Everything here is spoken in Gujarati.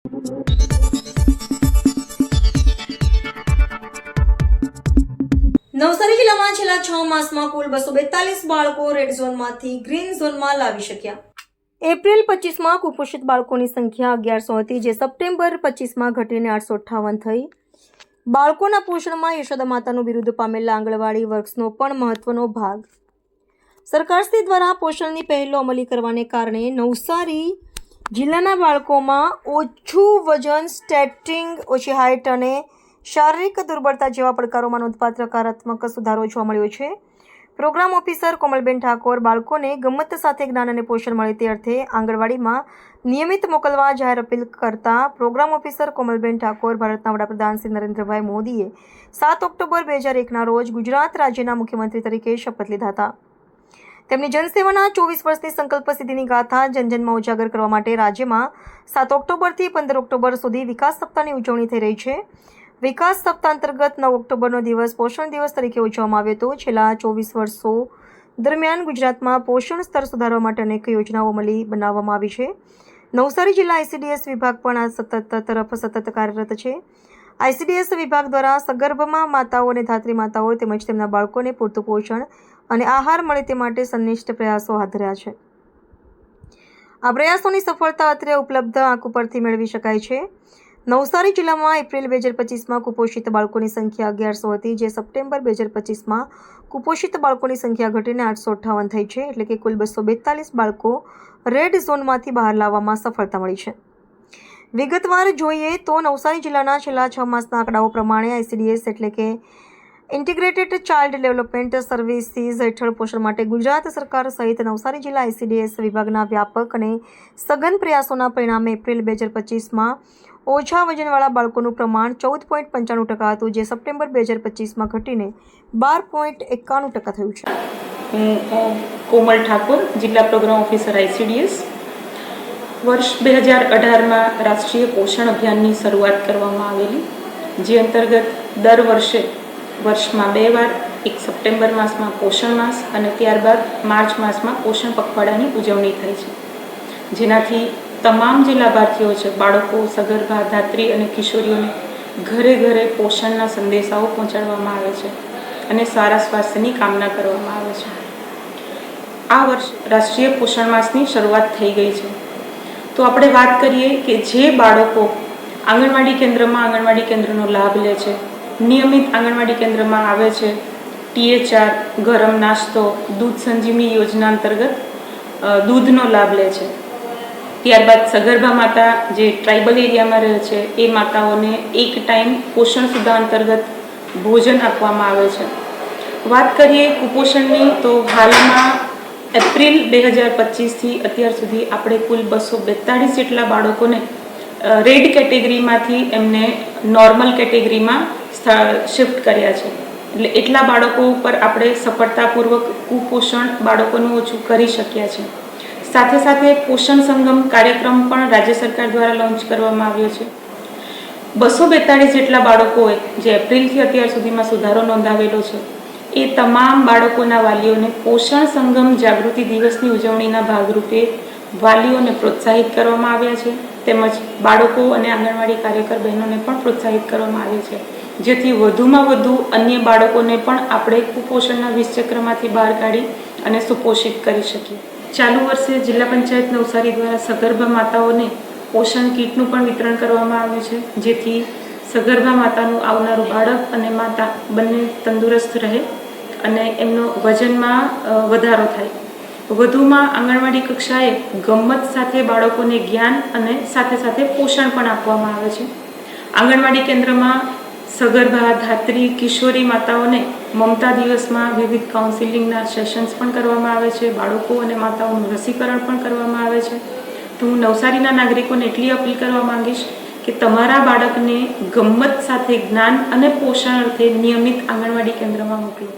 નવસારી જિલ્લામાં છેલ્લા 6 માસમાં કુલ 242 બાળકો રેડ ઝોનમાંથી ગ્રીન ઝોનમાં લાવી શક્યા. એપ્રિલ 25માં કુપોષિત બાળકોની સંખ્યા 1100 હતી, જે સપ્ટેમ્બર 25માં ઘટીને 858 થઈ. બાળકોના પોષણમાં યશોદા માતાનું બિરુદ પામેલા આંગણવાડી વર્કર્સનો પણ મહત્વનો ભાગ. સરકારશ્રી દ્વારા પોષણની પહેલો અમલી કરવાને કારણે નવસારી જિલ્લાના બાળકોમાં ઓછું વજન, સ્ટેટિંગ, ઓછી હાઇટ અને શારીરિક દુર્બળતા જેવા પડકારોમાં નોંધપાત્ર હકારાત્મક સુધારો જોવા મળ્યો છે. પ્રોગ્રામ ઓફિસર કોમલબેન ઠાકોર બાળકોને ગમ્મત સાથે જ્ઞાન અને પોષણ મળે તે અર્થે આંગણવાડીમાં નિયમિત મોકલવા જાહેર અપીલ કરતા પ્રોગ્રામ ઓફિસર કોમલબેન ઠાકોર ભારતના વડાપ્રધાન શ્રી નરેન્દ્રભાઈ મોદીએ 7 ઓક્ટોબર 2001ના રોજ ગુજરાત રાજ્યના મુખ્યમંત્રી તરીકે શપથ લીધા હતા. તેમની જનસેવાના 24 વર્ષની સંકલ્પ સિદ્ધિની ગાથા જનજનમાં ઉજાગર કરવા માટે રાજ્યમાં 7 ઓક્ટોબરથી 15 ઓક્ટોબર સુધી વિકાસ સપ્તાહની ઉજવણી થઈ રહી છે. વિકાસ સપ્તાહ અંતર્ગત 9 ઓક્ટોબરનો દિવસ પોષણ દિવસ તરીકે ઉજવવામાં આવ્યો હતો. છેલ્લા 24 વર્ષો દરમિયાન ગુજરાતમાં પોષણ સ્તર સુધારવા માટે અનેક યોજનાઓ અમલી બનાવવામાં આવી છે. નવસારી જિલ્લા આઈસીડીએસ વિભાગ પણ આ તરફ સતત કાર્યરત છે. આઈસીડીએસ વિભાગ દ્વારા સગર્ભમાં માતાઓ અને ધાત્રી માતાઓ તેમજ તેમના બાળકોને પૂરતું પોષણ અને આહાર મળે તે માટે સંનિષ્ઠ પ્રયાસો હાથ ધર્યા છે. આ પ્રયાસોની સફળતા અત્રે ઉપલબ્ધ આંક ઉપરથી મેળવી શકાય છે. નવસારી જિલ્લામાં એપ્રિલ 2025માં કુપોષિત બાળકોની સંખ્યા 1100 હતી, જે સપ્ટેમ્બર 2025માં કુપોષિત બાળકોની સંખ્યા ઘટીને 858 થઈ છે. એટલે કે કુલ 242 બાળકો રેડ ઝોનમાંથી બહાર લાવવામાં સફળતા મળી છે. વિગતવાર જોઈએ તો નવસારી જિલ્લાના છેલ્લા 6 માસના આંકડાઓ પ્રમાણે આઈસીડીએસ એટલે કે ઇન્ટિગ્રેટેડ ચાઇલ્ડ ડેવલપમેન્ટ સર્વિસીસ હેઠળ પોષણ માટે ગુજરાત સરકાર સહિત નવસારી જિલ્લા આઈસીડીએસ વિભાગના વ્યાપક અને સઘન પ્રયાસોના પરિણામે એપ્રિલ 2025માં ઓછા વજનવાળા બાળકોનું પ્રમાણ 14.95% હતું, જે સપ્ટેમ્બર 2025માં ઘટીને 12.91% થયું છે. હું કોમલ ઠાકોર, જિલ્લા પ્રોગ્રામ ઓફિસર આઈસીડીએસ. વર્ષ 2018માં રાષ્ટ્રીય પોષણ અભિયાનની શરૂઆત કરવામાં આવેલી, જે અંતર્ગત દર વર્ષમાં 2 વાર, એક સપ્ટેમ્બર માસમાં પોષણ માસ અને ત્યારબાદ માર્ચ માસમાં પોષણ પખવાડાની ઉજવણી થાય છે. જેનાથી તમામ જે લાભાર્થીઓ છે, બાળકો, સગર્ભા, ધાત્રી અને કિશોરીઓને ઘરે ઘરે પોષણના સંદેશાઓ પહોંચાડવામાં આવે છે અને સારા સ્વાસ્થ્યની કામના કરવામાં આવે છે. આ વર્ષ રાષ્ટ્રીય પોષણ માસની શરૂઆત થઈ ગઈ છે. તો આપણે વાત કરીએ કે જે બાળકો આંગણવાડી કેન્દ્રમાં આંગણવાડી કેન્દ્રનો લાભ લે છે, નિયમિત આંગણવાડી કેન્દ્રમાં આવે છે, THR, ગરમ નાસ્તો, દૂધ સંજીવની યોજના અંતર્ગત દૂધનો લાભ લે છે. ત્યારબાદ સગર્ભા માતા જે ટ્રાઇબલ એરિયામાં રહે છે એ માતાઓને એક ટાઈમ પોષણ સુધા અંતર્ગત ભોજન આપવામાં આવે છે. વાત કરીએ કુપોષણની તો હાલમાં એપ્રિલ 2025થી અત્યાર સુધી આપણે કુલ 242 જેટલા બાળકોને રેડ કેટેગરીમાંથી એમને નોર્મલ કેટેગરીમાં શિફ્ટ કર્યા છે. એટલે એટલા બાળકો ઉપર આપણે સફળતાપૂર્વક કુપોષણ બાળકોનું ઓછું કરી શક્યા છે. સાથે સાથે પોષણ સંગમ કાર્યક્રમ પણ રાજ્ય સરકાર દ્વારા લોન્ચ કરવામાં આવ્યો છે. 242 જેટલા બાળકોએ જે એપ્રિલથી અત્યાર સુધીમાં સુધારો નોંધાવેલો છે, એ તમામ બાળકોના વાલીઓને પોષણ સંગમ જાગૃતિ દિવસની ઉજવણીના ભાગરૂપે વાલીઓને પ્રોત્સાહિત કરવામાં આવ્યા છે. તેમજ બાળકો અને આંગણવાડી કાર્યકર બહેનોને પણ પ્રોત્સાહિત કરવામાં આવે છે, જેથી વધુમાં વધુ અન્ય બાળકોને પણ આપણે કુપોષણના વિષચક્રમાંથી બહાર કાઢી અને સુપોષિત કરી શકીએ. ચાલુ વર્ષે જિલ્લા પંચાયત નવસારી દ્વારા સગર્ભા માતાઓને પોષણ કીટનું પણ વિતરણ કરવામાં આવ્યું છે, જેથી સગર્ભા માતાનું આવનારું બાળક અને માતા બંને તંદુરસ્ત રહે અને એમનો વજનમાં વધારો થાય. વધુમાં આંગણવાડી કક્ષાએ ગમ્મત સાથે બાળકોને જ્ઞાન અને સાથે સાથે પોષણ પણ આપવામાં આવે છે. આંગણવાડી કેન્દ્રમાં સગર્ભા, ધાત્રી, કિશોરી માતાઓને મમતા દિવસમાં વિવિધ કાઉન્સિલિંગના સેશન્સ પણ કરવામાં આવે છે. બાળકો અને માતાઓનું રસીકરણ પણ કરવામાં આવે છે. તો હું નવસારીના નાગરિકોને એટલી અપીલ કરવા માંગીશ કે તમારા બાળકને ગમ્મત સાથે જ્ઞાન અને પોષણ અર્થે નિયમિત આંગણવાડી કેન્દ્રમાં મોકલો.